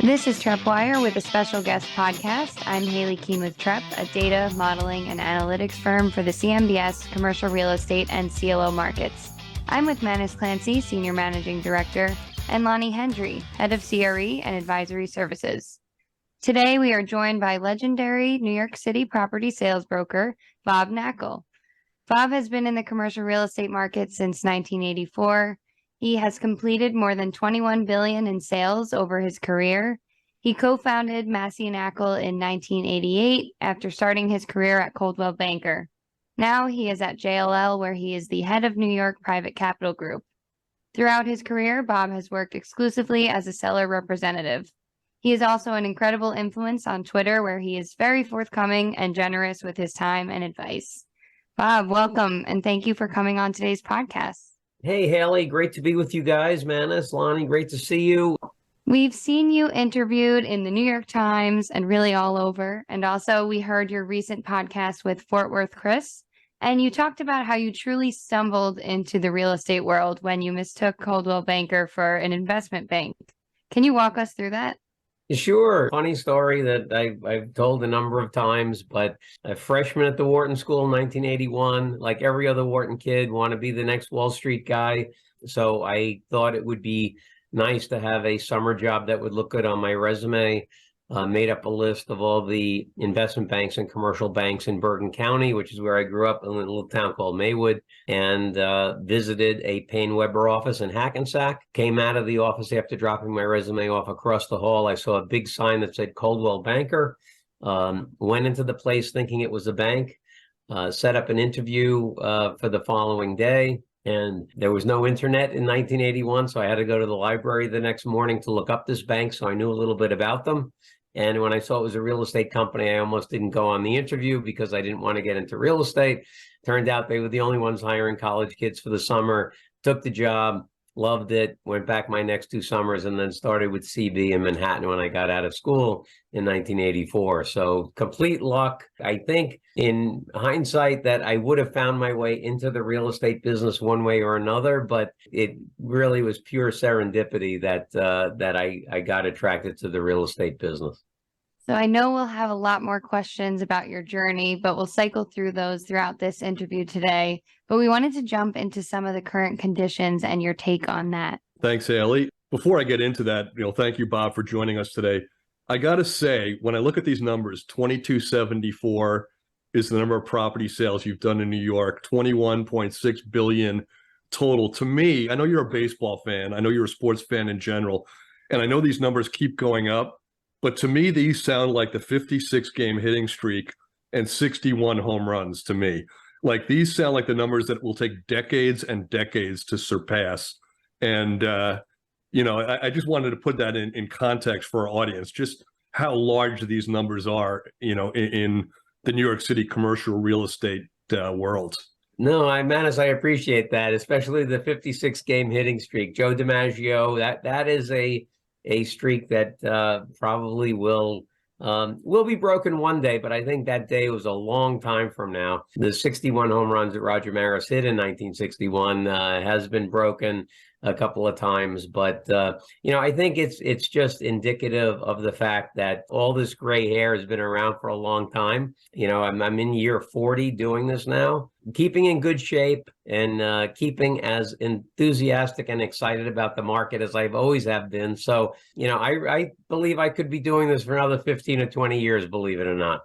This is TreppWire with a special guest podcast. I'm Haley Keene with Trepp, a data, modeling, and analytics firm for the CMBS, commercial real estate, and CLO markets. I'm with Manus Clancy, Senior Managing Director, and Lonnie Hendry, Head of CRE and Advisory Services. Today, we are joined by legendary New York City property sales broker, Bob Knakal. Bob has been in the commercial real estate market since 1984. He has completed more than $21 billion in sales over his career. He co-founded Massey & Knakal in 1988 after starting his career at Coldwell Banker. Now he is at JLL, where he is the head of New York Private Capital Group. Throughout his career, Bob has worked exclusively as a seller representative. He is also an incredible influence on Twitter, where he is very forthcoming and generous with his time and advice. Bob, welcome, and thank you for coming on today's podcast. Hey, Haley, great to be with you guys. Manus, Lonnie, great to see you. We've seen you interviewed in the New York Times and really all over. And also we heard your recent podcast with Fort Worth Chris, and you talked about how you truly stumbled into the real estate world when you mistook Coldwell Banker for an investment bank. Can you walk us through that? Sure. Funny story that I've told a number of times, but a freshman at the Wharton School in 1981, like every other Wharton kid, want to be the next Wall Street guy. So I thought it would be nice to have a summer job that would look good on my resume. Made up a list of all the investment banks and commercial banks in Bergen County, which is where I grew up in a little town called Maywood, and visited a Payne Webber office in Hackensack. Came out of the office after dropping my resume off across the hall. I saw a big sign that said Coldwell Banker. Went into the place thinking it was a bank. Set up an interview for the following day. And there was no internet in 1981, so I had to go to the library the next morning to look up this bank, so I knew a little bit about them. And when I saw it was a real estate company, I almost didn't go on the interview because I didn't want to get into real estate. Turned out they were the only ones hiring college kids for the summer. Took the job, loved it, went back my next 2 summers, and then started with CB in Manhattan when I got out of school in 1984. So complete luck. I think in hindsight that I would have found my way into the real estate business one way or another, but it really was pure serendipity that I got attracted to the real estate business. So I know we'll have a lot more questions about your journey, but we'll cycle through those throughout this interview today. But we wanted to jump into some of the current conditions and your take on that. Thanks, Haley. Before I get into that, thank you, Bob, for joining us today. I got to say, when I look at these numbers, 2274 is the number of property sales you've done in New York, 21.6 billion total. To me, I know you're a baseball fan. I know you're a sports fan in general. And I know these numbers keep going up. But to me, these sound like the 56-game hitting streak and 61 home runs to me. Like, these sound like the numbers that will take decades and decades to surpass. And, I just wanted to put that in context for our audience, just how large these numbers are, in the New York City commercial real estate world. No, Manus, I appreciate that, especially the 56-game hitting streak. Joe DiMaggio, that is a streak that probably will be broken one day, but I think that day was a long time from now. The 61 home runs that Roger Maris hit in 1961 has been broken a couple of times, but I think it's just indicative of the fact that all this gray hair has been around for a long time. I'm in year 40 doing this now, keeping in good shape and keeping as enthusiastic and excited about the market as I've always have been. So, I believe I could be doing this for another 15 or 20 years, believe it or not.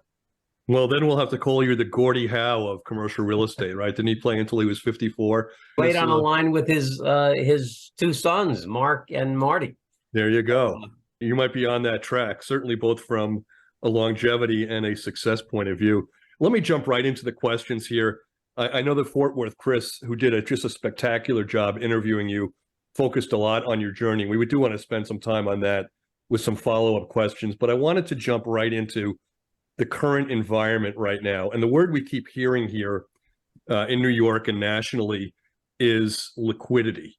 Well, then we'll have to call you the Gordie Howe of commercial real estate, right? Didn't he play until he was 54? Played on a line with his 2 sons, Mark and Marty. There you go. You might be on that track, certainly both from a longevity and a success point of view. Let me jump right into the questions here. I know that Fort Worth Chris, who did just a spectacular job interviewing you, focused a lot on your journey. We do want to spend some time on that with some follow-up questions, but I wanted to jump right into the current environment right now. And the word we keep hearing here in New York and nationally is liquidity.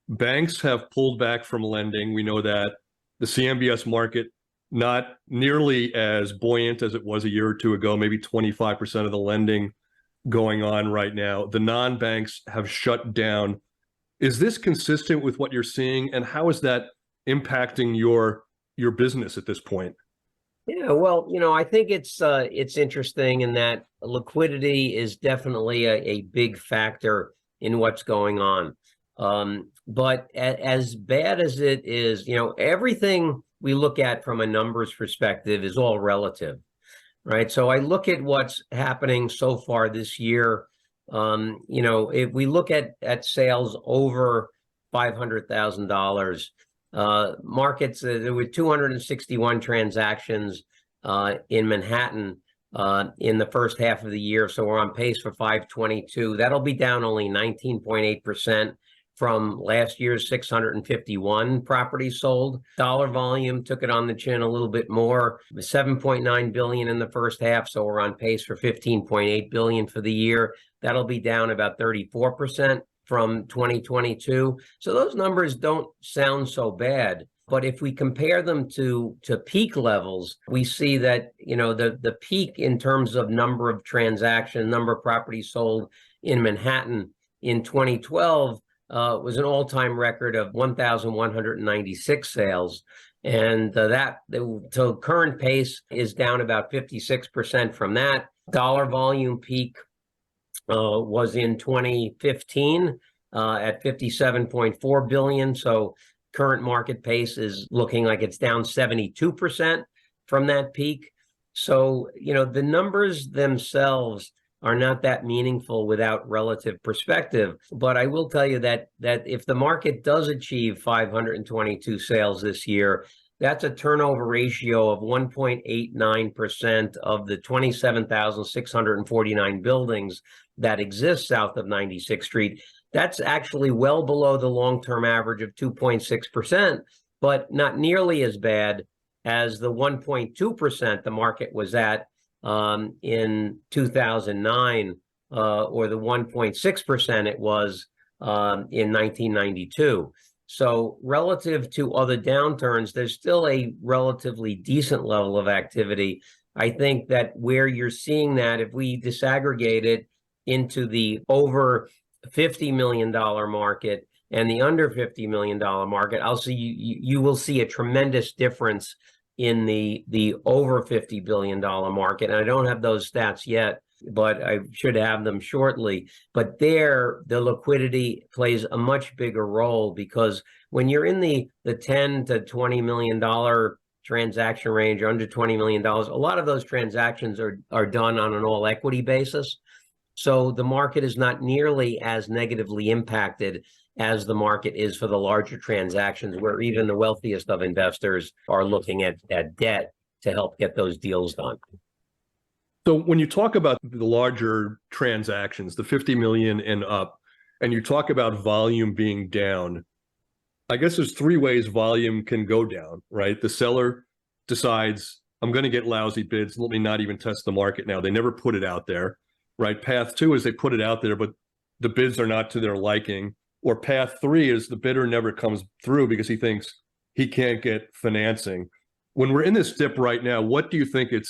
Banks have pulled back from lending. We know that. The CMBS market, not nearly as buoyant as it was a year or two ago, maybe 25% of the lending going on right now. The non-banks have shut down. Is this consistent with what you're seeing? And how is that impacting your your business at this point? Yeah, well, I think it's interesting in that liquidity is definitely a big factor in what's going on. But as bad as it is, everything we look at from a numbers perspective is all relative, right? So I look at what's happening so far this year. If we look at sales over $500,000, markets, there were 261 transactions in Manhattan in the first half of the year. So we're on pace for 522. That'll be down only 19.8% from last year's 651 properties sold. Dollar volume took it on the chin a little bit more, 7.9 billion in the first half. So we're on pace for 15.8 billion for the year. That'll be down about 34% from 2022. So those numbers don't sound so bad. But if we compare them to peak levels, we see that, the peak in terms of number of transactions, number of properties sold in Manhattan in 2012 was an all-time record of 1,196 sales. And so current pace is down about 56% from that. Dollar volume peak was in 2015 at 57.4 billion. So current market pace is looking like it's down 72% from that peak. So, the numbers themselves are not that meaningful without relative perspective. But I will tell you that if the market does achieve 522 sales this year, that's a turnover ratio of 1.89% of the 27,649 buildings that exist south of 96th Street. That's actually well below the long-term average of 2.6%, but not nearly as bad as the 1.2% the market was at in 2009, or the 1.6% it was in 1992. So relative to other downturns, there's still a relatively decent level of activity. I think that where you're seeing that, if we disaggregate it into the over $50 million market and the under $50 million market, you will see a tremendous difference in the over $50 billion market. And I don't have those stats yet, but I should have them shortly. But there, the liquidity plays a much bigger role, because when you're in the $10 to $20 million transaction range, or under $20 million, a lot of those transactions are done on an all equity basis. So the market is not nearly as negatively impacted as the market is for the larger transactions, where even the wealthiest of investors are looking at debt to help get those deals done. So when you talk about the larger transactions, the 50 million and up, and you talk about volume being down, I guess there's three ways volume can go down, right? The seller decides, I'm going to get lousy bids. Let me not even test the market now. They never put it out there, right? Path two is they put it out there, but the bids are not to their liking. Or path three is the bidder never comes through because he thinks he can't get financing. When we're in this dip right now, what do you think it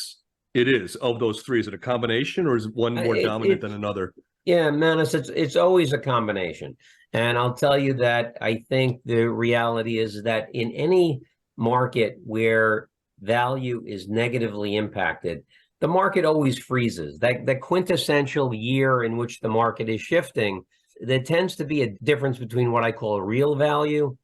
is of those three? Is it a combination, or is one more dominant than another? Yeah, Manis, it's always a combination. And I'll tell you that I think the reality is that in any market where value is negatively impacted, the market always freezes. The quintessential year in which the market is shifting, there tends to be a difference between what I call real value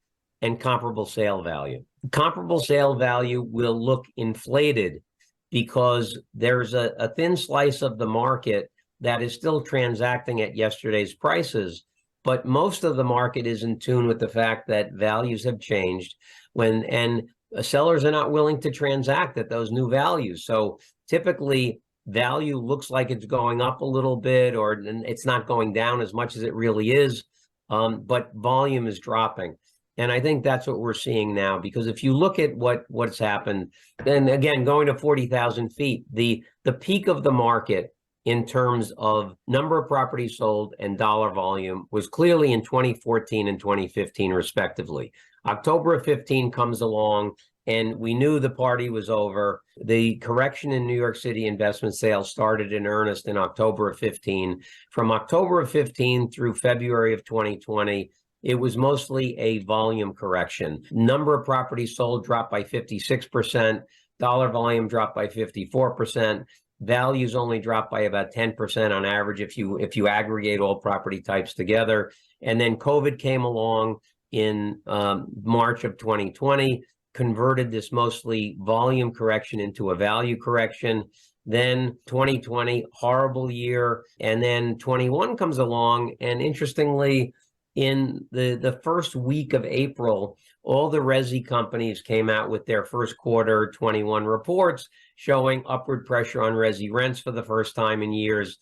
and comparable sale value. Comparable sale value will look inflated because there's a thin slice of the market that is still transacting at yesterday's prices, but most of the market is in tune with the fact that values have changed and sellers are not willing to transact at those new values. So typically, value looks like it's going up a little bit, or it's not going down as much as it really is, but volume is dropping. And I think that's what we're seeing now, because if you look at what's happened, then again, going to 40,000 feet, the peak of the market in terms of number of properties sold and dollar volume was clearly in 2014 and 2015, respectively. October of 15 comes along, and we knew the party was over. The correction in New York City investment sales started in earnest in October of 15. From October of 15 through February of 2020, it was mostly a volume correction. Number of properties sold dropped by 56%, dollar volume dropped by 54%, values only dropped by about 10% on average if you aggregate all property types together. And then COVID came along in March of 2020, converted this mostly volume correction into a value correction. Then 2020, horrible year. And then 21 comes along. And interestingly, in the first week of April, all the resi companies came out with their first quarter 21 reports showing upward pressure on resi rents for the first time in years,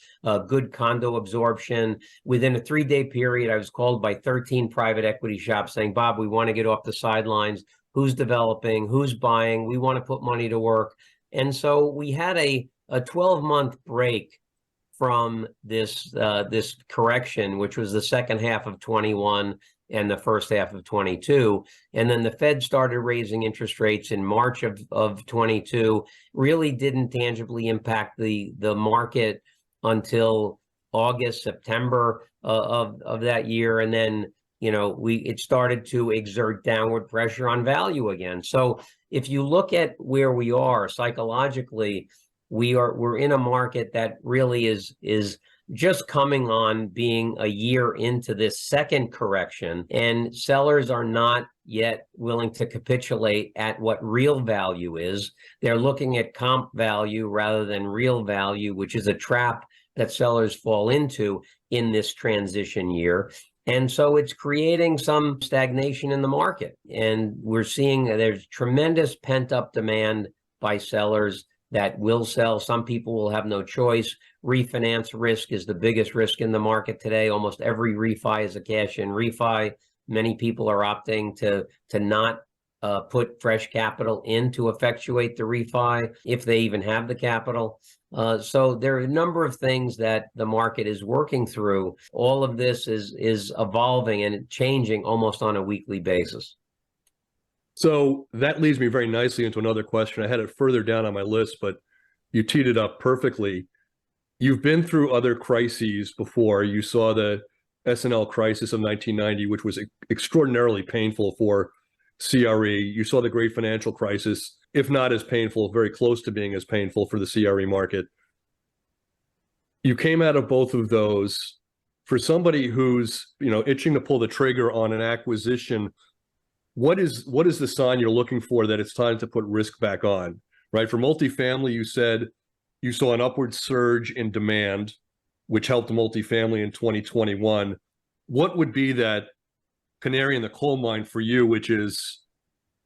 good condo absorption. Within a 3-day period, I was called by 13 private equity shops saying, Bob, we want to get off the sidelines. Who's developing? Who's buying? We want to put money to work. And so we had a 12-month break from this correction, which was the second half of 21 and the first half of 22. And then the Fed started raising interest rates in March of 22, really didn't tangibly impact the market until August, September of that year. And then, it started to exert downward pressure on value again. So if you look at where we are psychologically, we're in a market that really is just coming on being a year into this second correction, and sellers are not yet willing to capitulate at what real value is. They're looking at comp value rather than real value, which is a trap that sellers fall into in this transition year. And so it's creating some stagnation in the market. And we're seeing there's tremendous pent-up demand by sellers that will sell. Some people will have no choice. Refinance risk is the biggest risk in the market today. Almost every refi is a cash-in refi. Many people are opting to not put fresh capital in to effectuate the refi, if they even have the capital. So there are a number of things that the market is working through. All of this is evolving and changing almost on a weekly basis. So that leads me very nicely into another question. I had it further down on my list, but you teed it up perfectly. You've been through other crises before. You saw the S&L crisis of 1990, which was extraordinarily painful for CRE. You saw the great financial crisis, if not as painful, very close to being as painful for the CRE market. You came out of both of those. For somebody who's, itching to pull the trigger on an acquisition, what is the sign you're looking for that it's time to put risk back on, right? For multifamily, you said you saw an upward surge in demand, which helped multifamily in 2021. What would be that canary in the coal mine for you, which is,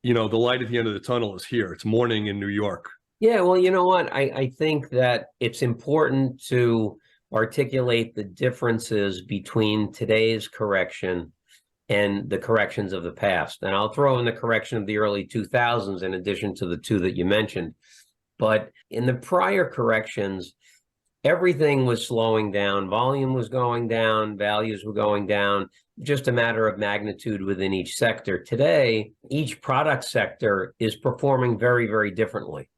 the light at the end of the tunnel is here. It's morning in New York. Yeah, well, you know what? I think that it's important to articulate the differences between today's correction and the corrections of the past. And I'll throw in the correction of the early 2000s in addition to the two that you mentioned. But in the prior corrections, everything was slowing down. Volume was going down. Values were going down. Just a matter of magnitude within each sector. Today, each product sector is performing very, very differently.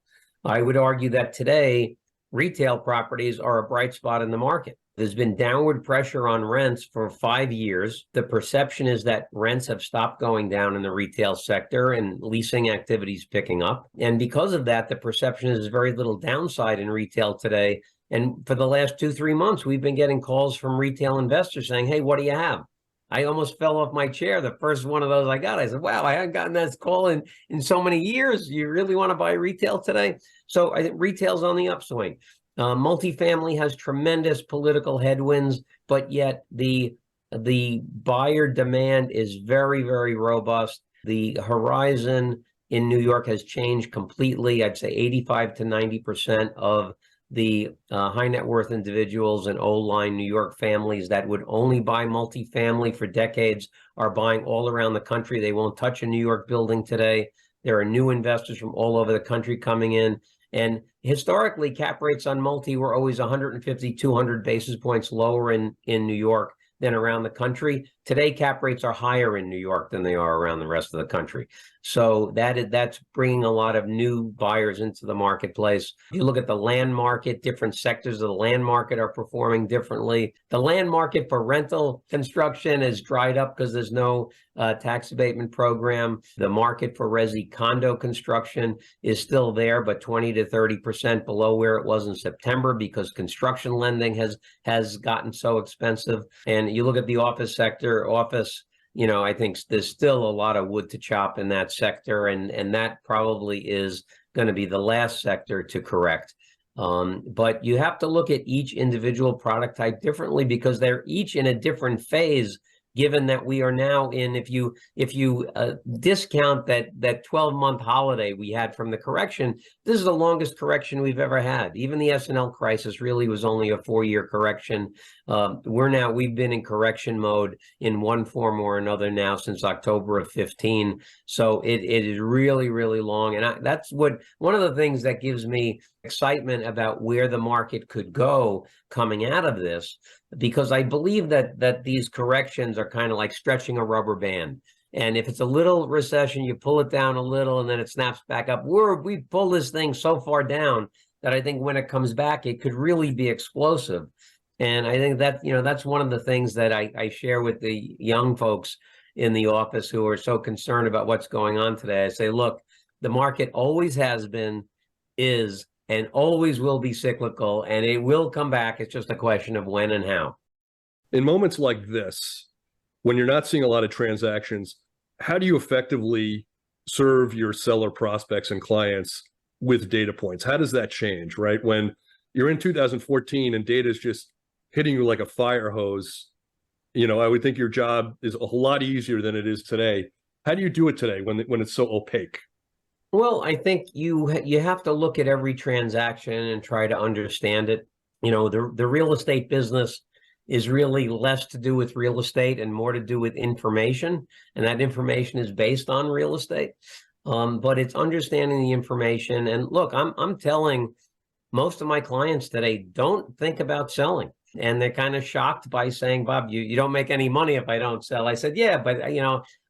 I would argue that today, retail properties are a bright spot in the market. There's been downward pressure on rents for 5 years. The perception is that rents have stopped going down in the retail sector and leasing activities picking up. And because of that, the perception is very little downside in retail today. And for the last 2-3 months, we've been getting calls from retail investors saying, hey, what do you have? I almost fell off my chair. The first one of those I got, I said, wow, I haven't gotten that call in so many years. You really want to buy retail today? So I think retail's on the upswing. Multifamily has tremendous political headwinds, but yet the buyer demand is very, very robust. The horizon in New York has changed completely. I'd say 85 to 90% of the high net worth individuals and old-line New York families that would only buy multifamily for decades are buying all around the country. They won't touch a New York building today. There are new investors from all over the country coming in. And historically, cap rates on multi were always 150, 200 basis points lower in New York than around the country. Today, cap rates are higher in New York than they are around the rest of the country. So that's bringing a lot of new buyers into the marketplace. You look at the land market, different sectors of the land market are performing differently. The land market for rental construction has dried up because there's no tax abatement program. The market for resi condo construction is still there, but 20 to 30% below where it was in September because construction lending has gotten so expensive. And you look at the office sector, I think there's still a lot of wood to chop in that sector, and that probably is going to be the last sector to correct. But you have to look at each individual product type differently because they're each in a different phase. Given that we are now in, if you discount that 12-month holiday we had from the correction, this is the longest correction we've ever had. Even the S&L crisis really was only a 4-year correction. We've been in correction mode in one form or another now since October of 15. So it is really, really long. And that's one of the things that gives me excitement about where the market could go coming out of this, because I believe that these corrections are kind of like stretching a rubber band. And if it's a little recession, you pull it down a little and then it snaps back up. We pull this thing so far down that I think when it comes back, it could really be explosive. And I think that, that's one of the things that I share with the young folks in the office who are so concerned about what's going on today. I say, look, the market always has been, is, and always will be cyclical, and it will come back. It's just a question of when and how. In moments like this, when you're not seeing a lot of transactions, how do you effectively serve your seller prospects and clients with data points? How does that change, right? When you're in 2014 and data is just hitting you like a fire hose, I would think your job is a whole lot easier than it is today. How do you do it today when it's so opaque? Well, I think you have to look at every transaction and try to understand it. The real estate business is really less to do with real estate and more to do with information, and that information is based on real estate. But it's understanding the information. And look, I'm telling most of my clients today, don't think about selling. And they're kind of shocked by saying, Bob, you don't make any money if I don't sell. I said, yeah, but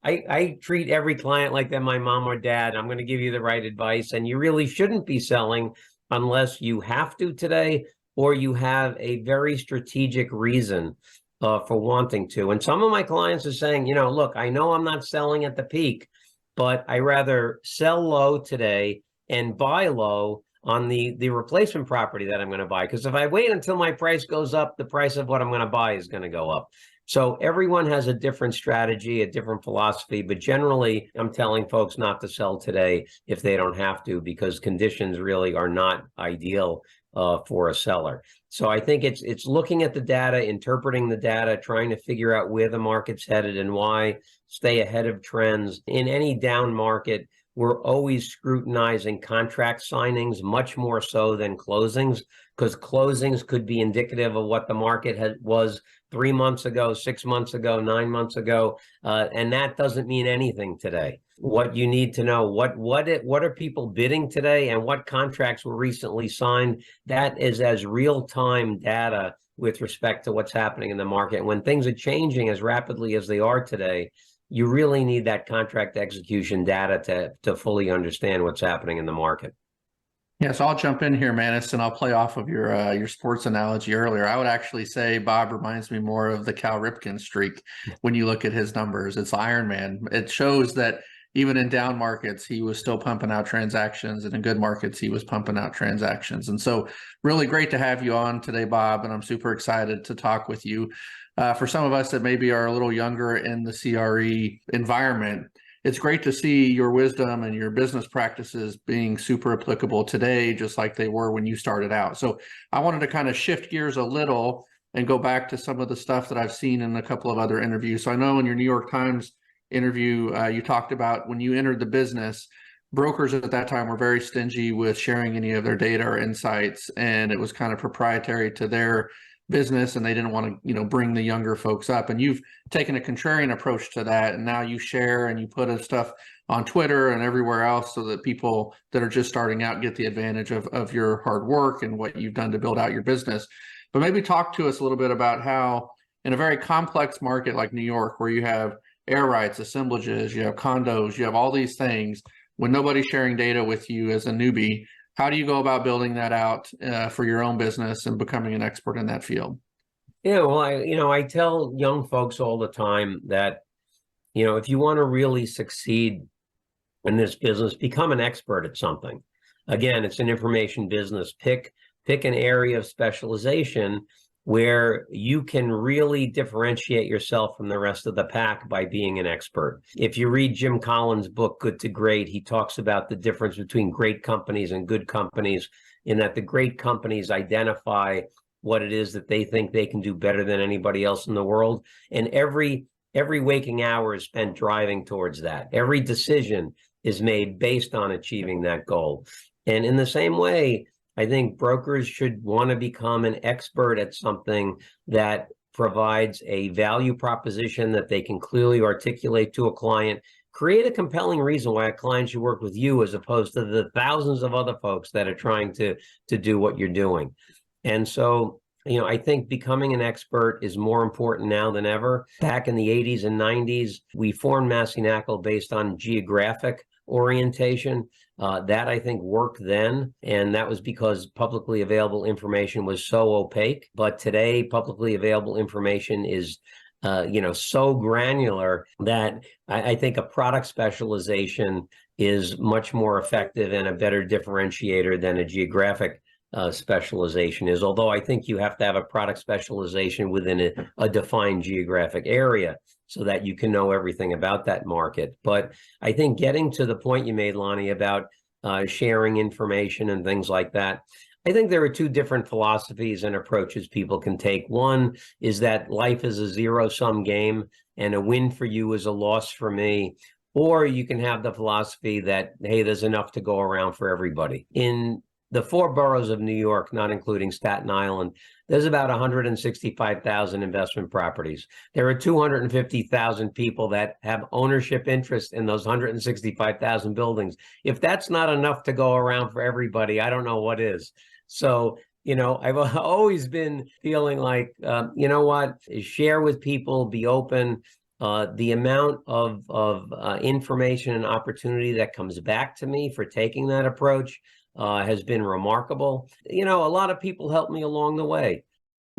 I treat every client like they're my mom or dad. I'm going to give you the right advice. And you really shouldn't be selling unless you have to today, or you have a very strategic reason for wanting to. And some of my clients are saying, look, I know I'm not selling at the peak, but I rather sell low today and buy low on the replacement property that I'm going to buy. Because if I wait until my price goes up, the price of what I'm going to buy is going to go up. So everyone has a different strategy, a different philosophy, but generally I'm telling folks not to sell today if they don't have to, because conditions really are not ideal for a seller. So I think it's looking at the data, interpreting the data, trying to figure out where the market's headed and why, stay ahead of trends. In any down market, we're always scrutinizing contract signings much more so than closings, because closings could be indicative of what the market was 3 months ago, 6 months ago, 9 months ago, and that doesn't mean anything today. What you need to know, what are people bidding today, and what contracts were recently signed? That is as real-time data with respect to what's happening in the market. And when things are changing as rapidly as they are today, you really need that contract execution data to fully understand what's happening in the market. Yeah, so I'll jump in here, Manus, and I'll play off of your sports analogy earlier. I would actually say Bob reminds me more of the Cal Ripken streak when you look at his numbers. It's Iron Man. It shows that even in down markets, he was still pumping out transactions, and in good markets, he was pumping out transactions. And so really great to have you on today, Bob, and I'm super excited to talk with you. For some of us that maybe are a little younger in the CRE environment, it's great to see your wisdom and your business practices being super applicable today, just like they were when you started out. So I wanted to kind of shift gears a little and go back to some of the stuff that I've seen in a couple of other interviews. So I know in your New York Times interview, you talked about when you entered the business, brokers at that time were very stingy with sharing any of their data or insights, and it was kind of proprietary to their business, and they didn't want to, bring the younger folks up. And you've taken a contrarian approach to that, and now you share and you put stuff on Twitter and everywhere else so that people that are just starting out get the advantage of your hard work and what you've done to build out your business. But maybe talk to us a little bit about how, in a very complex market like New York, where you have air rights, assemblages, you have condos, you have all these things. When nobody's sharing data with you as a newbie, how do you go about building that out for your own business and becoming an expert in that field? Yeah, well, I tell young folks all the time that, if you want to really succeed in this business, become an expert at something. Again, it's an information business. Pick an area of specialization where you can really differentiate yourself from the rest of the pack by being an expert. If you read Jim Collins' book, Good to Great, he talks about the difference between great companies and good companies, in that the great companies identify what it is that they think they can do better than anybody else in the world. And every waking hour is spent driving towards that. Every decision is made based on achieving that goal. And in the same way, I think brokers should want to become an expert at something that provides a value proposition that they can clearly articulate to a client. Create a compelling reason why a client should work with you, as opposed to the thousands of other folks that are trying to do what you're doing. And so, I think becoming an expert is more important now than ever. Back in the 80s and 90s, we formed Knakal based on geographic orientation. That, I think, worked then, and that was because publicly available information was so opaque. But today, publicly available information is so granular that I think a product specialization is much more effective and a better differentiator than a geographic specialization is. Although I think you have to have a product specialization within a defined geographic area so that you can know everything about that market. But I think getting to the point you made, Lonnie, about sharing information and things like that, I think there are two different philosophies and approaches people can take. One is that life is a zero-sum game, and a win for you is a loss for me. Or you can have the philosophy that, hey, there's enough to go around for everybody. In the 4 boroughs of New York, not including Staten Island, there's about 165,000 investment properties. There are 250,000 people that have ownership interest in those 165,000 buildings. If that's not enough to go around for everybody, I don't know what is. So, I've always been feeling like, share with people, be open. The amount of information and opportunity that comes back to me for taking that approach has been remarkable. A lot of people helped me along the way.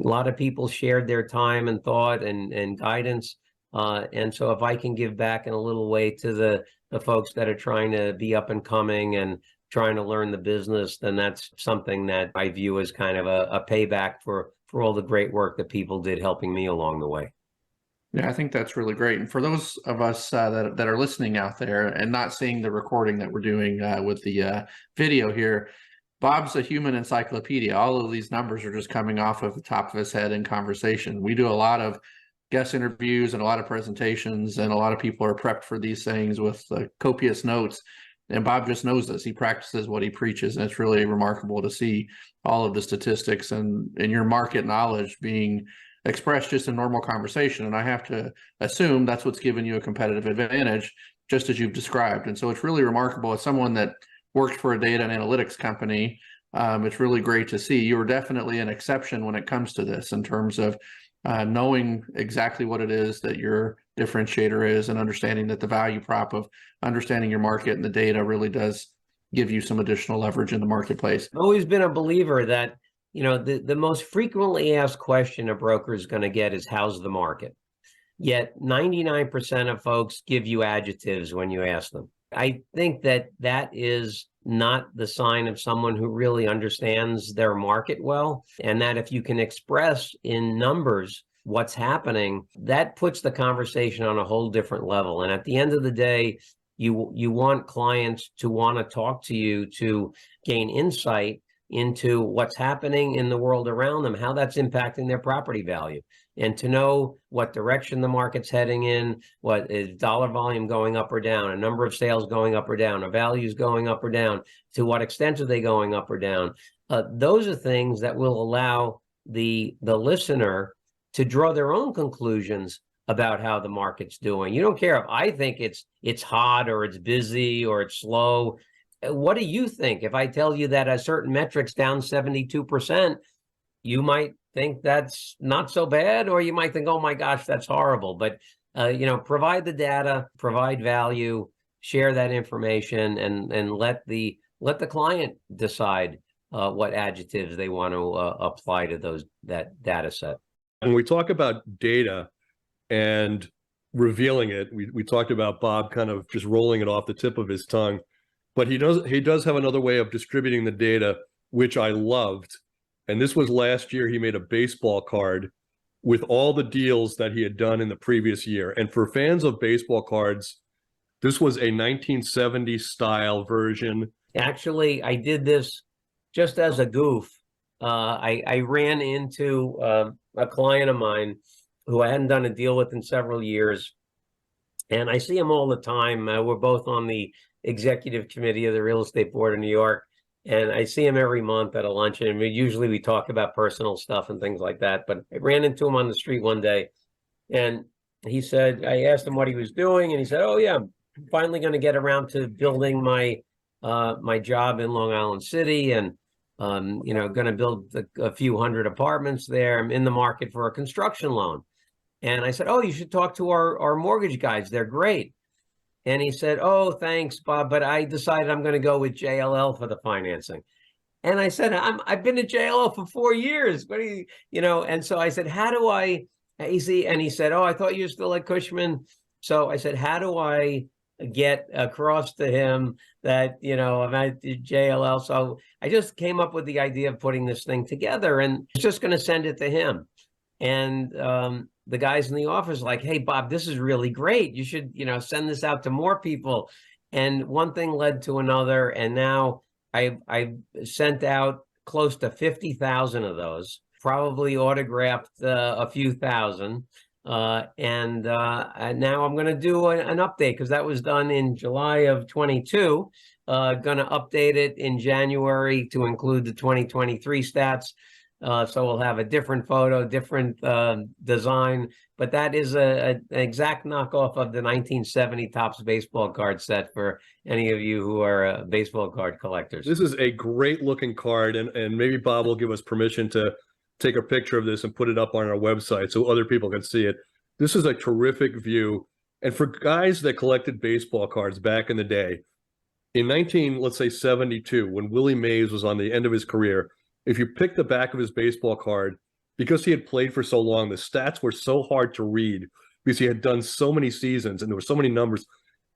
A lot of people shared their time and thought and guidance. And so if I can give back in a little way to the folks that are trying to be up and coming and trying to learn the business, then that's something that I view as kind of a payback for all the great work that people did helping me along the way. Yeah, I think that's really great. And for those of us that are listening out there and not seeing the recording that we're doing with the video here, Bob's a human encyclopedia. All of these numbers are just coming off of the top of his head in conversation. We do a lot of guest interviews and a lot of presentations, and a lot of people are prepped for these things with copious notes. And Bob just knows this. He practices what he preaches. And it's really remarkable to see all of the statistics and your market knowledge being expressed just in normal conversation. And I have to assume that's what's given you a competitive advantage, just as you've described. And so it's really remarkable. As someone that worked for a data and analytics company, it's really great to see. You were definitely an exception when it comes to this, in terms of knowing exactly what it is that your differentiator is, and understanding that the value prop of understanding your market and the data really does give you some additional leverage in the marketplace. I've always been a believer that the most frequently asked question a broker is going to get is, how's the market? Yet 99% of folks give you adjectives when you ask them. I think that is not the sign of someone who really understands their market well, and that if you can express in numbers what's happening, that puts the conversation on a whole different level. And at the end of the day, you want clients to want to talk to you to gain insight into what's happening in the world around them, how that's impacting their property value, and to know what direction the market's heading in, what is dollar volume going up or down, a number of sales going up or down, a values going up or down, to what extent are they going up or down. Those are things that will allow the listener to draw their own conclusions about how the market's doing. You don't care if I think it's hot or it's busy or it's slow. What do you think? If I tell you that a certain metric's down 72%, you might think that's not so bad, or you might think, oh my gosh, that's horrible. But provide the data, provide value, share that information, and let the client decide what adjectives they want to apply to that data set. When we talk about data and revealing it, we talked about Bob kind of just rolling it off the tip of his tongue, but he does have another way of distributing the data, which I loved. And this was last year. He made a baseball card with all the deals that he had done in the previous year. And for fans of baseball cards, this was a 1970s style version. Actually, I did this just as a goof. I ran into a client of mine who I hadn't done a deal with in several years. And I see him all the time. We're both on the executive committee of the Real Estate Board of New York. And I see him every month at a luncheon. And usually we talk about personal stuff and things like that. But I ran into him on the street one day. And he said, I asked him what he was doing. And he said, oh, yeah, I'm finally going to get around to building my job in Long Island City. And, going to build a few hundred apartments there. I'm in the market for a construction loan. And I said, oh, you should talk to our mortgage guys. They're great. And he said, oh, thanks, Bob, but I decided I'm going to go with JLL for the financing. And I said, I've been at JLL for 4 years. What do you, and so I said, how do I, easy? And he said, oh, I thought you were still at Cushman. So I said, how do I get across to him that, I'm at JLL? So I just came up with the idea of putting this thing together and just going to send it to him. And the guys in the office like, hey, Bob, this is really great. You should, send this out to more people. And one thing led to another. And now I sent out close to 50,000 of those, probably autographed a few thousand. And now I'm going to do an update because that was done in July of 22. Going to update it in January to include the 2023 stats. So we'll have a different photo, different design, but that is an exact knockoff of the 1970 Topps baseball card set for any of you who are baseball card collectors. This is a great looking card, and maybe Bob will give us permission to take a picture of this and put it up on our website so other people can see it. This is a terrific view. And for guys that collected baseball cards back in the day, in 1972, when Willie Mays was on the end of his career, if you pick the back of his baseball card, because he had played for so long, the stats were so hard to read because he had done so many seasons and there were so many numbers.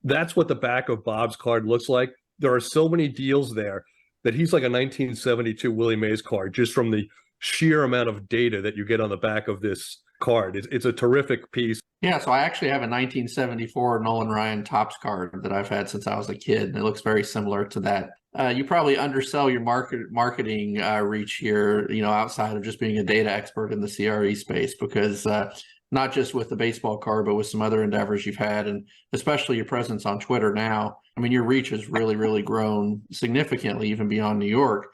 That's what the back of Bob's card looks like. There are so many deals there that he's like a 1972 Willie Mays card just from the sheer amount of data that you get on the back of this card. It's a terrific piece. Yeah, so I actually have a 1974 Nolan Ryan Topps card that I've had since I was a kid, and it looks very similar to that. You probably undersell your marketing reach here, outside of just being a data expert in the CRE space, because not just with the baseball card, but with some other endeavors you've had, and especially your presence on Twitter now. I mean, your reach has really, really grown significantly, even beyond New York.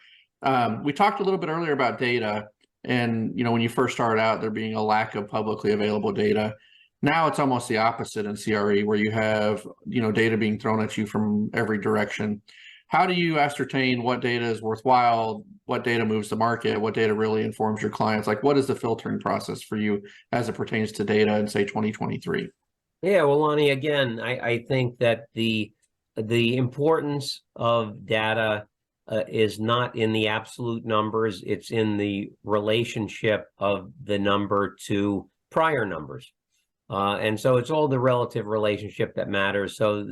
We talked a little bit earlier about data, and when you first started out, there being a lack of publicly available data. Now it's almost the opposite in CRE, where you have data being thrown at you from every direction. How do you ascertain what data is worthwhile, what data moves the market, what data really informs your clients? Like, what is the filtering process for you as it pertains to data in, say, 2023? Yeah, well, Lonnie, again, I think that the importance of data is not in the absolute numbers. It's in the relationship of the number to prior numbers. And so it's all the relative relationship that matters. So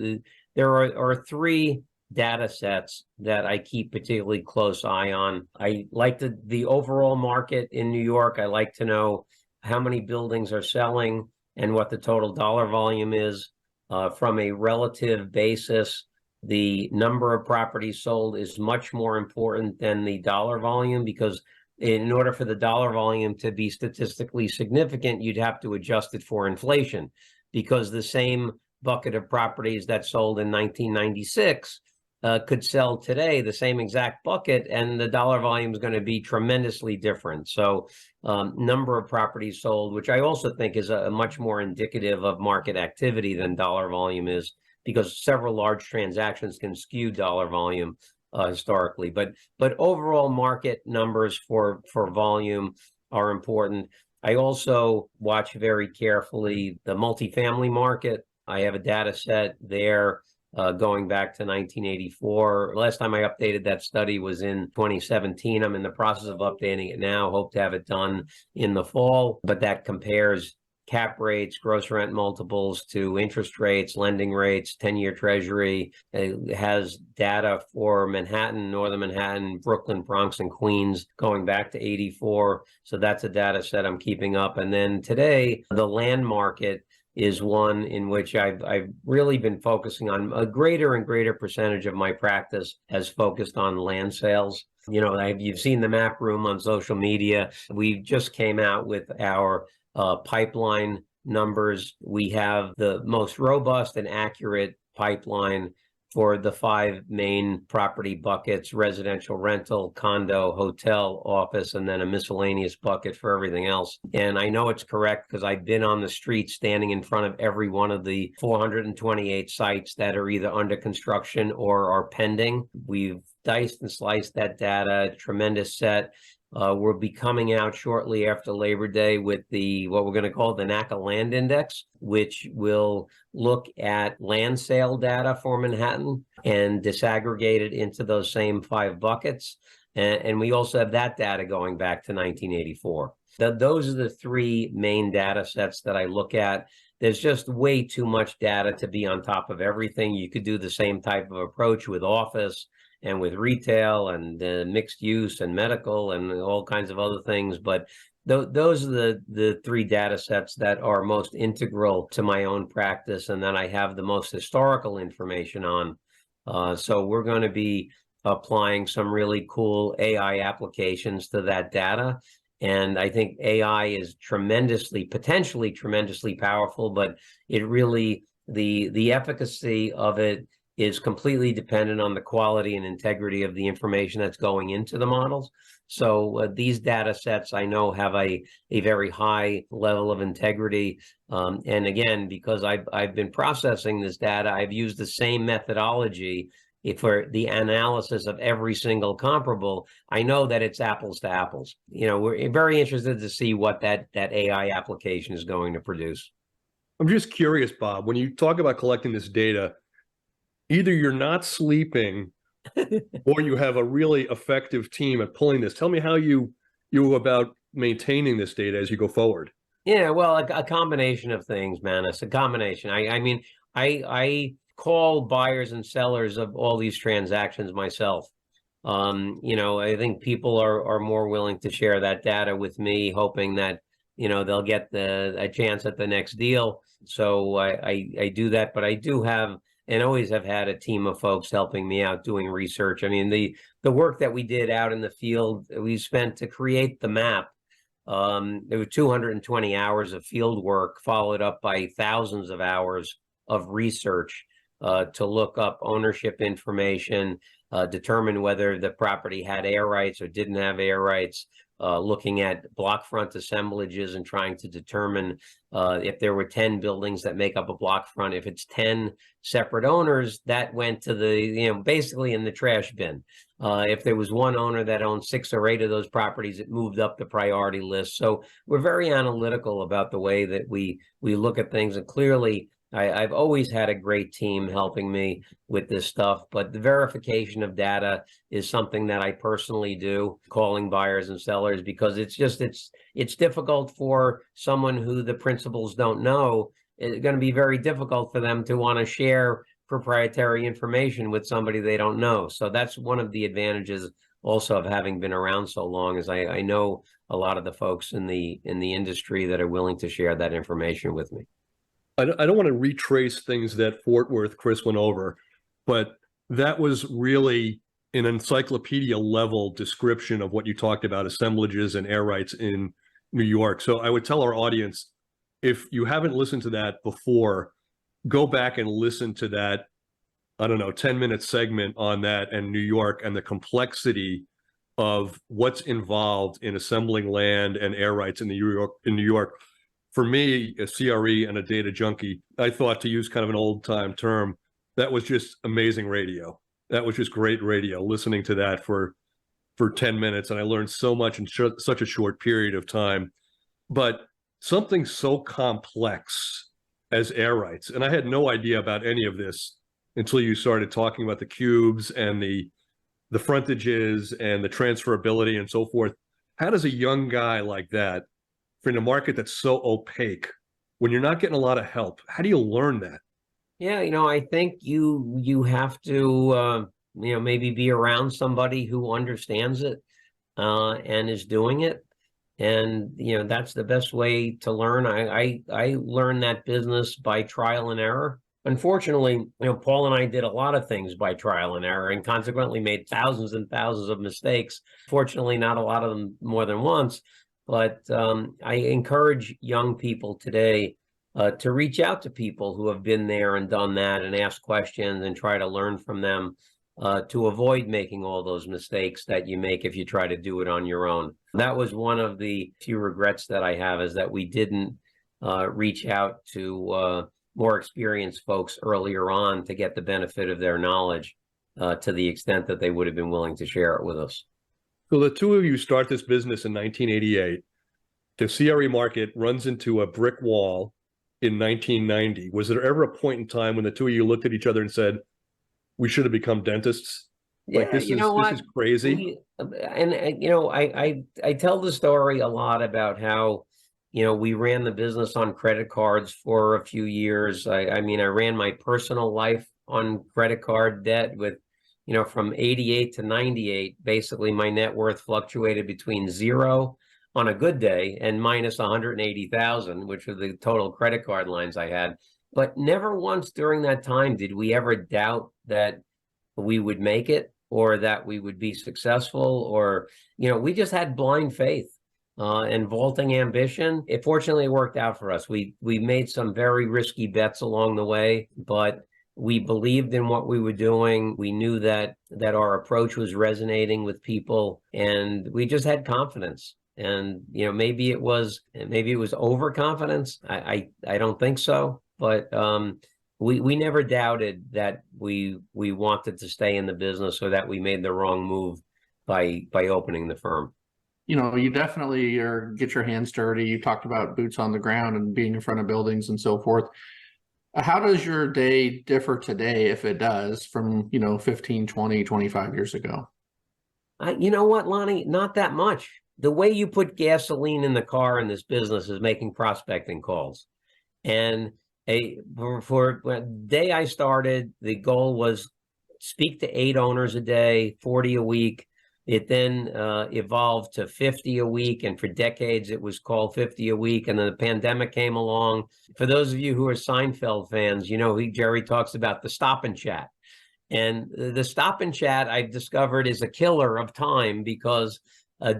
there are three data sets that I keep particularly close eye on. I like the overall market in New York. I like to know how many buildings are selling and what the total dollar volume is. From a relative basis, the number of properties sold is much more important than the dollar volume, because in order for the dollar volume to be statistically significant, you'd have to adjust it for inflation, because the same bucket of properties that sold in 1996 could sell today, the same exact bucket, and the dollar volume is going to be tremendously different. So number of properties sold, which I also think is a much more indicative of market activity than dollar volume is, because several large transactions can skew dollar volume historically. But overall market numbers for volume are important. I also watch very carefully the multifamily market. I have a data set there going back to 1984. Last time I updated that study was in 2017. I'm in the process of updating it now. Hope to have it done in the fall. But that compares cap rates, gross rent multiples to interest rates, lending rates, 10-year treasury. It has data for Manhattan, Northern Manhattan, Brooklyn, Bronx, and Queens going back to 84. So that's a data set I'm keeping up. And then today, the land market is one in which I've really been focusing on. A greater and greater percentage of my practice has focused on land sales. You've seen the map room on social media. We just came out with our pipeline numbers. We have the most robust and accurate pipeline for the 5 main property buckets: residential, rental, condo, hotel, office, and then a miscellaneous bucket for everything else. And I know it's correct because I've been on the street standing in front of every one of the 428 sites that are either under construction or are pending. We've diced and sliced that data, tremendous set. We'll be coming out shortly after Labor Day with what we're going to call the Knakal Land Index, which will look at land sale data for Manhattan and disaggregate it into those same 5 buckets. And we also have that data going back to 1984. Those are the 3 main data sets that I look at. There's just way too much data to be on top of everything. You could do the same type of approach with office and with retail and mixed use and medical and all kinds of other things. But those are the 3 data sets that are most integral to my own practice and that I have the most historical information on. So we're going to be applying some really cool AI applications to that data. And I think AI is potentially tremendously powerful, but it really, the efficacy of it is completely dependent on the quality and integrity of the information that's going into the models. So these data sets I know have a very high level of integrity. And again, because I've been processing this data, I've used the same methodology for the analysis of every single comparable. I know that it's apples to apples. We're very interested to see what that AI application is going to produce. I'm just curious, Bob, when you talk about collecting this data, either you're not sleeping or you have a really effective team at pulling this. Tell me how you go about maintaining this data as you go forward. Yeah, well, a combination of things, Manis. A combination. I mean, I call buyers and sellers of all these transactions myself. I think people are more willing to share that data with me, hoping that they'll get a chance at the next deal. So I do that, but I do have and always have had a team of folks helping me out doing research. I mean, the work that we did out in the field, we spent to create the map. There were 220 hours of field work, followed up by thousands of hours of research to look up ownership information, determine whether the property had air rights or didn't have air rights, looking at block front assemblages and trying to determine if there were 10 buildings that make up a block front. If it's 10 separate owners, that went to basically in the trash bin. If there was one owner that owned 6 or 8 of those properties, it moved up the priority list. So we're very analytical about the way that we look at things. And clearly, I've always had a great team helping me with this stuff, but the verification of data is something that I personally do, calling buyers and sellers, because it's difficult for someone who the principals don't know. It's going to be very difficult for them to want to share proprietary information with somebody they don't know. So that's one of the advantages also of having been around so long, is I know a lot of the folks in the industry that are willing to share that information with me. I don't want to retrace things that Fort Worth Chris went over, but that was really an encyclopedia level description of what you talked about, assemblages and air rights in New York. So I would tell our audience, if you haven't listened to that before, go back and listen to that, 10-minute segment on that and New York and the complexity of what's involved in assembling land and air rights in New York. For me, a CRE and a data junkie, I thought, to use kind of an old-time term, that was just amazing radio. That was just great radio, listening to that for 10 minutes. And I learned so much in such a short period of time. but something so complex as air rights, and I had no idea about any of this until you started talking about the cubes and the frontages and the transferability and so forth. How does a young guy like that, in a market that's so opaque, when you're not getting a lot of help, how do you learn that? Yeah, I think you have to maybe be around somebody who understands it and is doing it. And that's the best way to learn. I learned that business by trial and error. Unfortunately, Paul and I did a lot of things by trial and error and consequently made thousands and thousands of mistakes. Fortunately, not a lot of them more than once. But I encourage young people today to reach out to people who have been there and done that and ask questions and try to learn from them to avoid making all those mistakes that you make if you try to do it on your own. That was one of the few regrets that I have, is that we didn't reach out to more experienced folks earlier on to get the benefit of their knowledge to the extent that they would have been willing to share it with us. So the two of you start this business in 1988. The CRE market runs into a brick wall in 1990. Was there ever a point in time when the two of you looked at each other and said, we should have become dentists? Like, Yeah, this is crazy. I tell the story a lot about how, we ran the business on credit cards for a few years. I ran my personal life on credit card debt with, from 88 to 98, basically my net worth fluctuated between zero on a good day and minus 180,000, which are the total credit card lines I had. But never once during that time did we ever doubt that we would make it or that we would be successful, or, we just had blind faith and vaulting ambition. It fortunately worked out for us. We made some very risky bets along the way, but we believed in what we were doing. We knew that our approach was resonating with people, and we just had confidence. And maybe it was overconfidence. I don't think so, but we never doubted that we wanted to stay in the business, or that we made the wrong move by opening the firm. You definitely get your hands dirty. You talked about boots on the ground and being in front of buildings and so forth. How does your day differ today, if it does, from 15, 20, 25 years ago? You know what, Lonnie? Not that much. The way you put gasoline in the car in this business is making prospecting calls. And for the day I started, the goal was speak to 8 owners a day, 40 a week. It then evolved to 50 a week, and for decades it was called 50 a week. And then the pandemic came along. For those of you who are Seinfeld fans, Jerry talks about the stop and chat. And the stop and chat, I've discovered, is a killer of time, because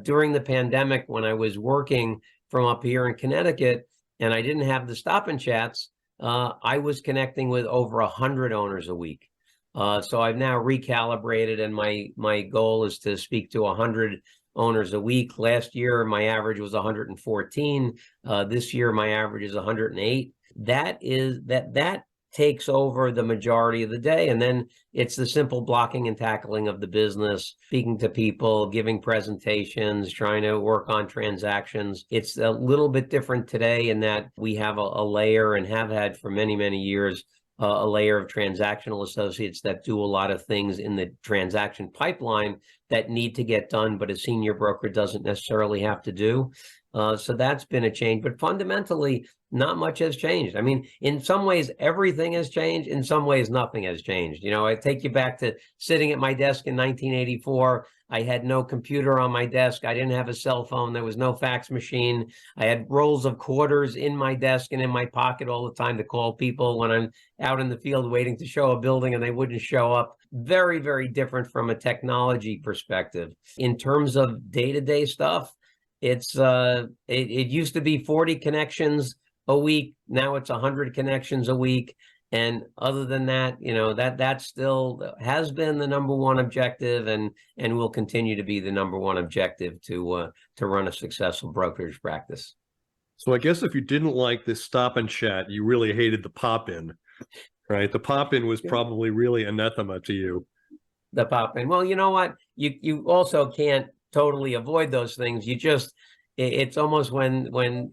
during the pandemic, when I was working from up here in Connecticut and I didn't have the stop and chats, I was connecting with over 100 owners a week. So I've now recalibrated, and my goal is to speak to 100 owners a week. Last year, my average was 114. This year, my average is 108. That takes over the majority of the day. And then it's the simple blocking and tackling of the business, speaking to people, giving presentations, trying to work on transactions. It's a little bit different today in that we have a layer, and have had for many, many years, a layer of transactional associates that do a lot of things in the transaction pipeline that need to get done, but a senior broker doesn't necessarily have to do. So that's been a change, but fundamentally, not much has changed. I mean, in some ways, everything has changed. In some ways, nothing has changed. I take you back to sitting at my desk in 1984. I had no computer on my desk. I didn't have a cell phone. There was no fax machine. I had rolls of quarters in my desk and in my pocket all the time to call people when I'm out in the field waiting to show a building and they wouldn't show up. Very, very different from a technology perspective. In terms of day-to-day stuff, it used to be 40 connections a week. Now it's 100 connections a week. And other than that, that still has been the number one objective, and will continue to be the number one objective to run a successful brokerage practice. So I guess if you didn't like this stop and chat, you really hated the pop-in, right? The pop-in was probably really anathema to you. The pop-in. Well, you know what? You also can't totally avoid those things. You just, it's almost when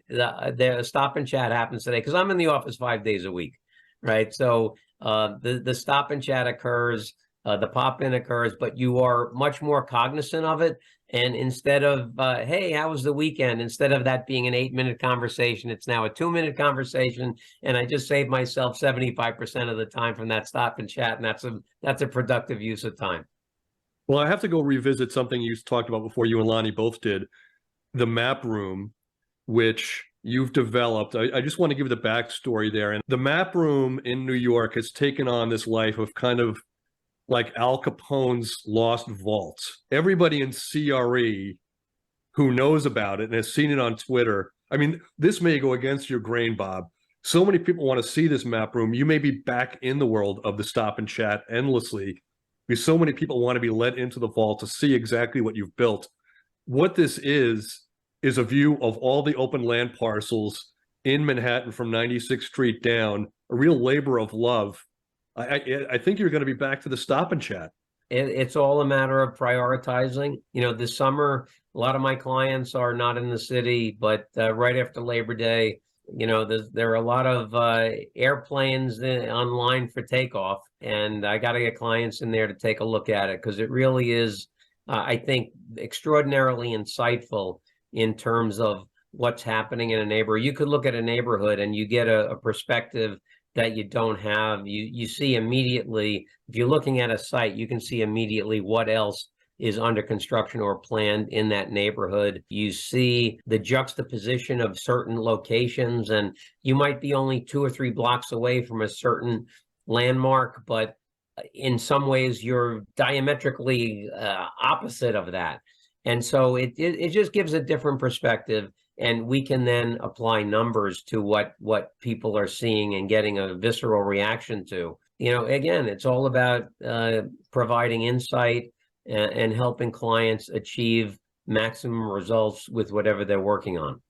the stop and chat happens today, because I'm in the office 5 days a week, right? So the stop and chat occurs, the pop in occurs, but you are much more cognizant of it. And instead of, hey, how was the weekend? Instead of that being an 8-minute conversation, it's now a 2-minute conversation. And I just saved myself 75% of the time from that stop and chat. And that's a productive use of time. Well, I have to go revisit something you talked about before, you and Lonnie both did, the map room, which you've developed. I just want to give the backstory there. And the map room in New York has taken on this life of kind of like Al Capone's lost vaults. Everybody in CRE who knows about it and has seen it on Twitter. I mean, this may go against your grain, Bob. So many people want to see this map room. You may be back in the world of the stop and chat endlessly, because so many people want to be let into the vault to see exactly what you've built. What this is a view of all the open land parcels in Manhattan from 96th Street down, a real labor of love. I think you're going to be back to the stop and chat. It's all a matter of prioritizing. This summer, a lot of my clients are not in the city, but right after Labor Day, there are a lot of airplanes online for takeoff, and I got to get clients in there to take a look at it, because it really is, I think, extraordinarily insightful in terms of what's happening in a neighborhood. You could look at a neighborhood and you get a perspective that you don't have. You see immediately, if you're looking at a site, you can see immediately what else is under construction or planned in that neighborhood. You see the juxtaposition of certain locations, and you might be only 2 or 3 blocks away from a certain landmark, but in some ways you're diametrically opposite of that. And so it just gives a different perspective, and we can then apply numbers to what people are seeing and getting a visceral reaction to. Again, it's all about providing insight and helping clients achieve maximum results with whatever they're working on.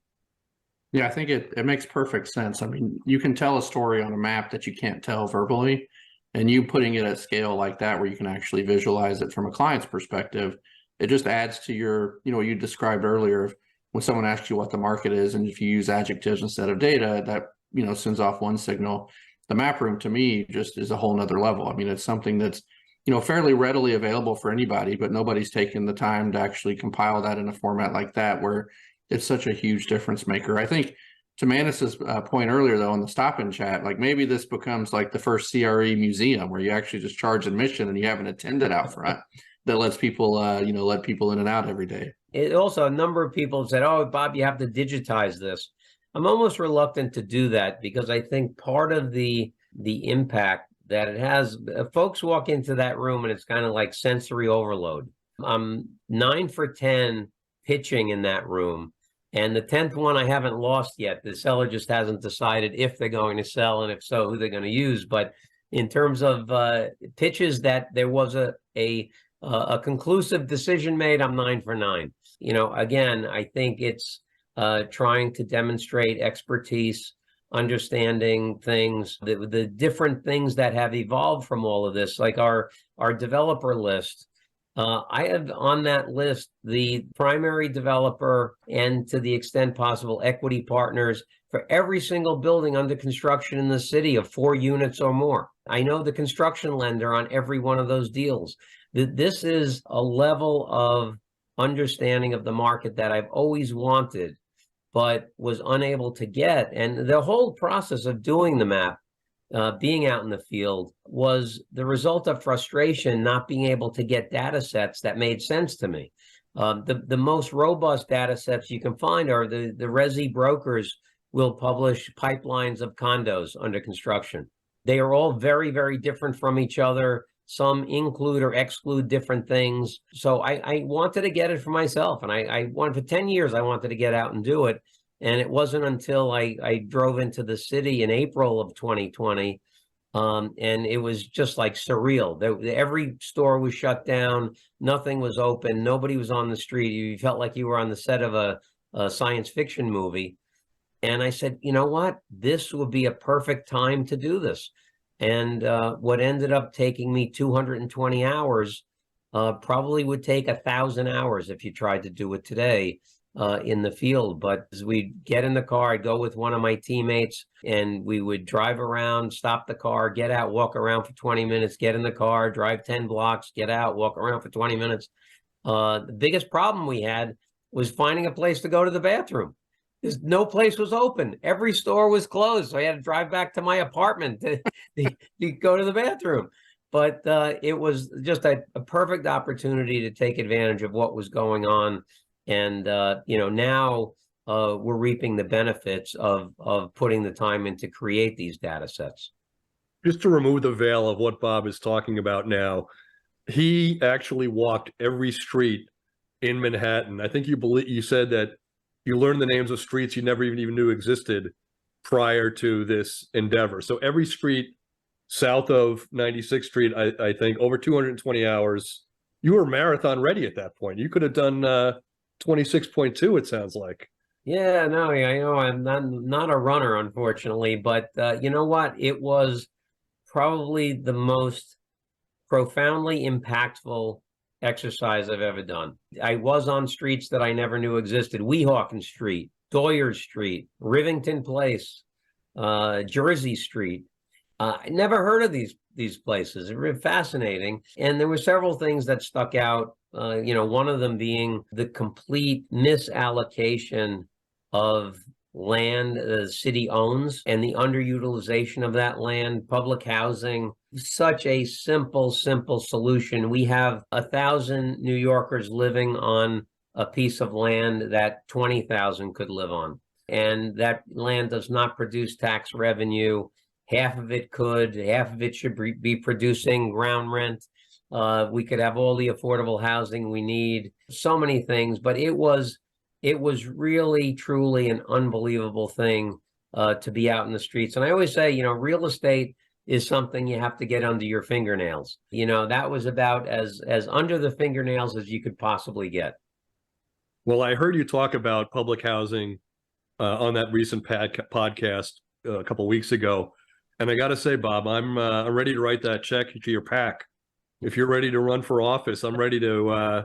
Yeah, I think it makes perfect sense. I mean, you can tell a story on a map that you can't tell verbally, and you putting it at scale like that, where you can actually visualize it from a client's perspective, it just adds to your, you described earlier, when someone asks you what the market is, and if you use adjectives instead of data, that, sends off one signal. The map room, to me, just is a whole nother level. I mean, it's something that's, fairly readily available for anybody, but nobody's taken the time to actually compile that in a format like that, where it's such a huge difference maker. I think, to Manus's point earlier, though, on the stop and chat, like maybe this becomes like the first CRE museum, where you actually just charge admission and you have an attendant out front that lets people, let people in and out every day. It also, a number of people said, "Oh, Bob, you have to digitize this." I'm almost reluctant to do that, because I think part of the impact that it has, folks walk into that room and it's kind of like sensory overload. I'm 9 for 10 pitching in that room, and the 10th one I haven't lost yet. The seller just hasn't decided if they're going to sell, and if so, who they're going to use. But in terms of pitches that there was a conclusive decision made, I'm 9 for 9. Again, I think it's trying to demonstrate expertise, understanding things, the different things that have evolved from all of this, like our developer list. I have on that list the primary developer, and to the extent possible, equity partners for every single building under construction in the city of 4 units or more. I know the construction lender on every one of those deals. This is a level of understanding of the market that I've always wanted, but was unable to get. And the whole process of doing the map, being out in the field, was the result of frustration, not being able to get data sets that made sense to me. The most robust data sets you can find are the resi brokers will publish pipelines of condos under construction. They are all very, very different from each other. Some include or exclude different things. So I wanted to get it for myself. And I wanted, for 10 years, I wanted to get out and do it. And it wasn't until I drove into the city in April of 2020. And it was just like surreal. Every store was shut down. Nothing was open. Nobody was on the street. You felt like you were on the set of a science fiction movie. And I said, you know what? This would be a perfect time to do this. And what ended up taking me 220 hours probably would take 1,000 hours if you tried to do it today. in the field. But as we'd get in the car, I'd go with one of my teammates and we would drive around, stop the car, get out, walk around for 20 minutes, get in the car, drive 10 blocks, get out, walk around for 20 minutes. The biggest problem we had was finding a place to go to the bathroom. There's no place was open. Every store was closed. So I had to drive back to my apartment to go to the bathroom. But it was just a perfect opportunity to take advantage of what was going on. And, now we're reaping the benefits of putting the time in to create these data sets. Just to remove the veil of what Bob is talking about now, he actually walked every street in Manhattan. I think you said that you learned the names of streets you never even knew existed prior to this endeavor. So every street south of 96th Street, I think, over 220 hours. You were marathon ready at that point. You could have done 26.2, it sounds like. Yeah, no, I know I'm not a runner, unfortunately, but you know what? It was probably the most profoundly impactful exercise I've ever done. I was on streets that I never knew existed. Weehawken Street, Doyer Street, Rivington Place, Jersey Street. I never heard of these places. They were fascinating. And there were several things that stuck out. One of them being the complete misallocation of land the city owns and the underutilization of that land, public housing. Such a simple solution. We have 1,000 New Yorkers living on a piece of land that 20,000 could live on. And that land does not produce tax revenue. Half of it could, half of it should be producing ground rent. We could have all the affordable housing we need, so many things, but it was really, truly an unbelievable thing to be out in the streets. And I always say, real estate is something you have to get under your fingernails. That was about as under the fingernails as you could possibly get. Well, I heard you talk about public housing on that recent podcast a couple of weeks ago. And I got to say, Bob, I'm ready to write that check to your PAC. If you're ready to run for office, I'm ready to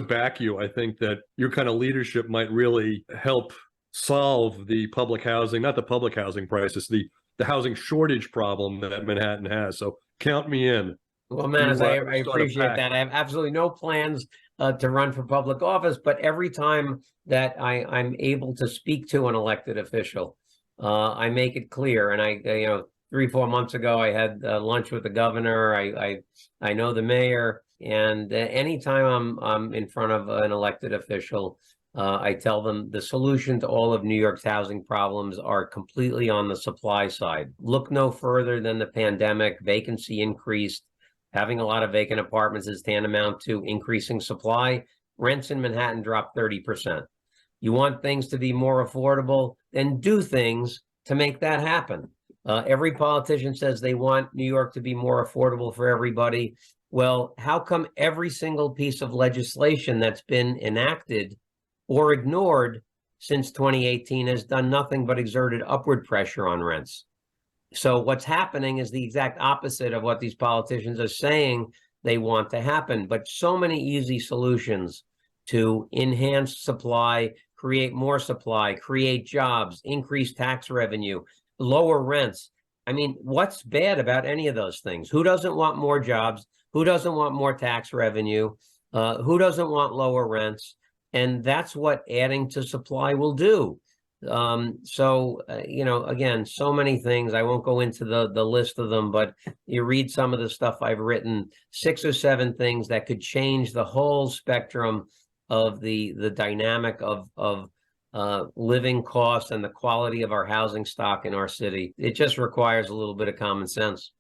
back you. I think that your kind of leadership might really help solve the public housing, not the public housing crisis, the housing shortage problem that Manhattan has. So count me in. Well, man, I appreciate that. I have absolutely no plans to run for public office, but every time that I'm able to speak to an elected official, I make it clear. And 3-4 months ago, I had lunch with the governor. I know the mayor, and anytime I'm in front of an elected official, I tell them the solution to all of New York's housing problems are completely on the supply side. Look no further than the pandemic. Vacancy increased. Having a lot of vacant apartments is tantamount to increasing supply. Rents in Manhattan dropped 30%. You want things to be more affordable, then do things to make that happen. Every politician says they want New York to be more affordable for everybody. Well, how come every single piece of legislation that's been enacted or ignored since 2018 has done nothing but exerted upward pressure on rents? So what's happening is the exact opposite of what these politicians are saying they want to happen. But so many easy solutions to enhance supply, create more supply, create jobs, increase tax revenue, lower rents. I mean, what's bad about any of those things? Who doesn't want more jobs? Who doesn't want more tax revenue? Who doesn't want lower rents? And that's what adding to supply will do. Again, so many things. I won't go into the list of them, but you read some of the stuff I've written, 6 or 7 things that could change the whole spectrum of the dynamic of living costs and the quality of our housing stock in our city. It just requires a little bit of common sense.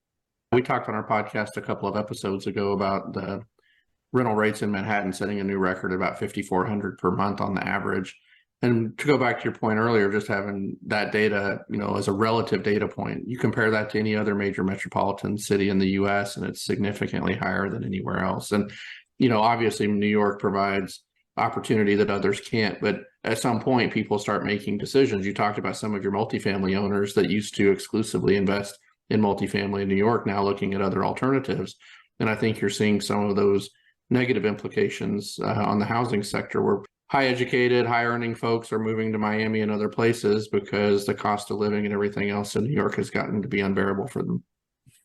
We talked on our podcast a couple of episodes ago about the rental rates in Manhattan setting a new record, about $5,400 per month on the average. And to go back to your point earlier, just having that data, as a relative data point, you compare that to any other major metropolitan city in the U.S. and it's significantly higher than anywhere else. And, obviously New York provides opportunity that others can't, but at some point people start making decisions. You talked about some of your multifamily owners that used to exclusively invest in multifamily in New York, now looking at other alternatives. And I think you're seeing some of those negative implications on the housing sector where high educated, high earning folks are moving to Miami and other places because the cost of living and everything else in New York has gotten to be unbearable for them.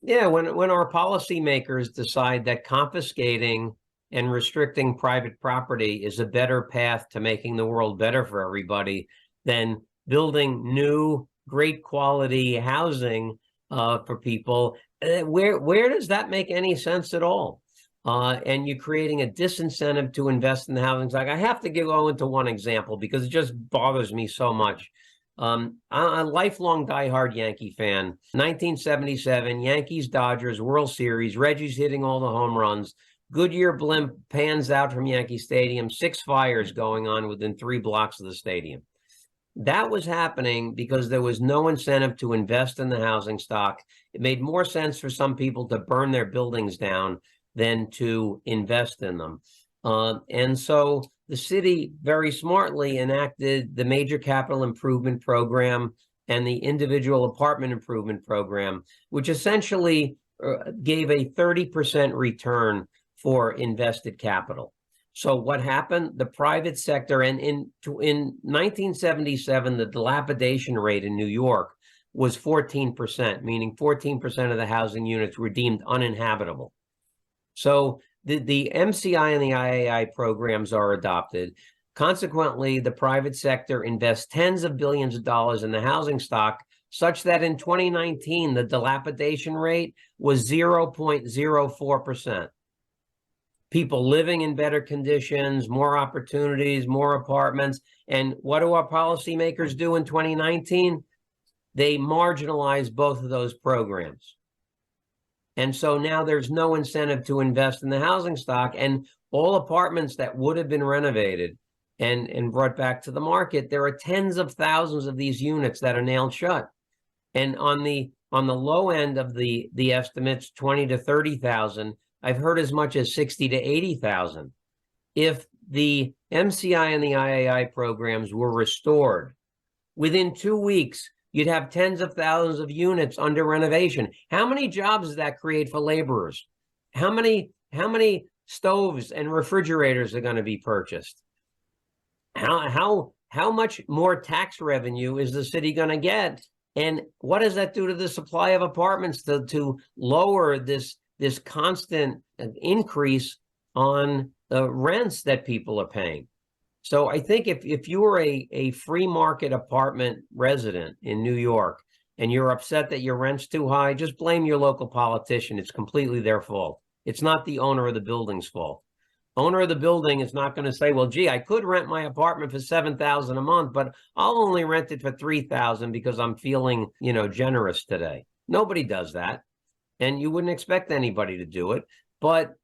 Yeah, when our policymakers decide that confiscating and restricting private property is a better path to making the world better for everybody than building new, great quality housing for people, where does that make any sense at all? And you're creating a disincentive to invest in the housing stock. I have to go into one example because it just bothers me so much. I'm a lifelong diehard Yankee fan. 1977, Yankees, Dodgers, World Series, Reggie's hitting all the home runs. Goodyear blimp pans out from Yankee Stadium, 6 fires going on within 3 blocks of the stadium. That was happening because there was no incentive to invest in the housing stock. It made more sense for some people to burn their buildings down than to invest in them. And so the city very smartly enacted the Major Capital Improvement Program and the Individual Apartment Improvement Program, which essentially gave a 30% return for invested capital. So what happened? The private sector, and in 1977, the dilapidation rate in New York was 14%, meaning 14% of the housing units were deemed uninhabitable. So the MCI and the IAI programs are adopted. Consequently, the private sector invests tens of billions of dollars in the housing stock, such that in 2019, the dilapidation rate was 0.04%. People living in better conditions, more opportunities, more apartments. And what do our policymakers do in 2019? They marginalize both of those programs. And so now there's no incentive to invest in the housing stock, and all apartments that would have been renovated and brought back to the market, there are tens of thousands of these units that are nailed shut. And on the low end of the estimates, 20 to 30,000, I've heard as much as 60 to 80,000. If the MCI and the IAI programs were restored, within 2 weeks, you'd have tens of thousands of units under renovation. How many jobs does that create for laborers? How many stoves and refrigerators are going to be purchased? How much more tax revenue is the city going to get? And what does that do to the supply of apartments to lower this constant increase on the rents that people are paying? So I think if you were a free market apartment resident in New York and you're upset that your rent's too high, just blame your local politician. It's completely their fault. It's not the owner of the building's fault. Owner of the building is not going to say, well, gee, I could rent my apartment for $7,000 a month, but I'll only rent it for $3,000 because I'm feeling, generous today. Nobody does that. And you wouldn't expect anybody to do it, but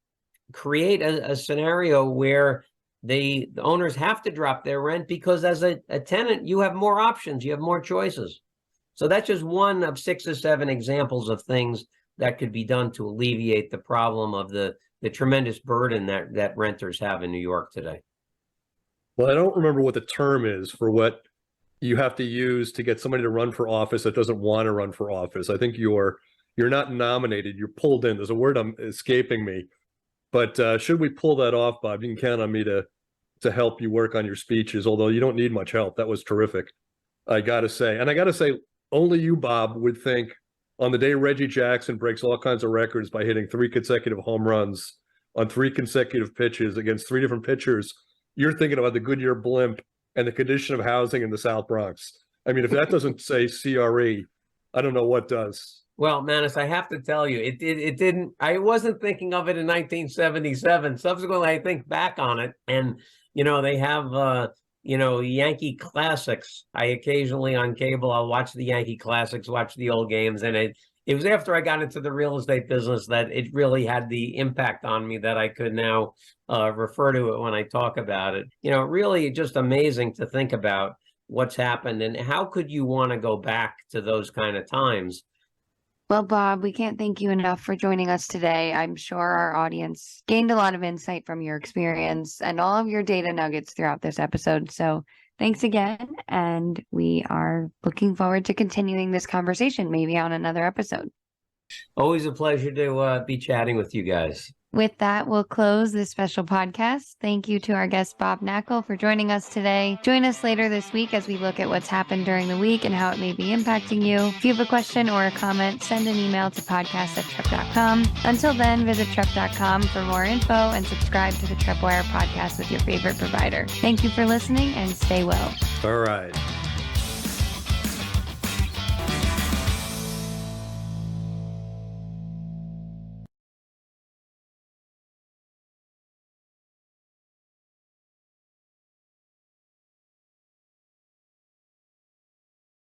create a scenario where the owners have to drop their rent because as a tenant, you have more options, you have more choices. So that's just one of 6 or 7 examples of things that could be done to alleviate the problem of the tremendous burden that renters have in New York today. Well, I don't remember what the term is for what you have to use to get somebody to run for office that doesn't want to run for office. I think you're not nominated, you're pulled in. There's a word escaping me. But should we pull that off, Bob, you can count on me to help you work on your speeches, although you don't need much help. That was terrific, I got to say. And I got to say, only you, Bob, would think on the day Reggie Jackson breaks all kinds of records by hitting 3 consecutive home runs on 3 consecutive pitches against 3 different pitchers, you're thinking about the Goodyear blimp and the condition of housing in the South Bronx. I mean, if that doesn't say CRE, I don't know what does. Well, Manus, I have to tell you, it didn't. I wasn't thinking of it in 1977. Subsequently, I think back on it, and they have Yankee classics. I occasionally on cable, I'll watch the Yankee classics, watch the old games, and it was after I got into the real estate business that it really had the impact on me that I could now refer to it when I talk about it. Really just amazing to think about what's happened and how could you want to go back to those kind of times. Well, Bob, we can't thank you enough for joining us today. I'm sure our audience gained a lot of insight from your experience and all of your data nuggets throughout this episode. So thanks again. And we are looking forward to continuing this conversation, maybe on another episode. Always a pleasure to be chatting with you guys. With that, we'll close this special podcast. Thank you to our guest, Bob Knakal, for joining us today. Join us later this week as we look at what's happened during the week and how it may be impacting you. If you have a question or a comment, send an email to podcast@trepp.com. Until then, visit trepp.com for more info and subscribe to the TreppWire Podcast with your favorite provider. Thank you for listening and stay well. All right.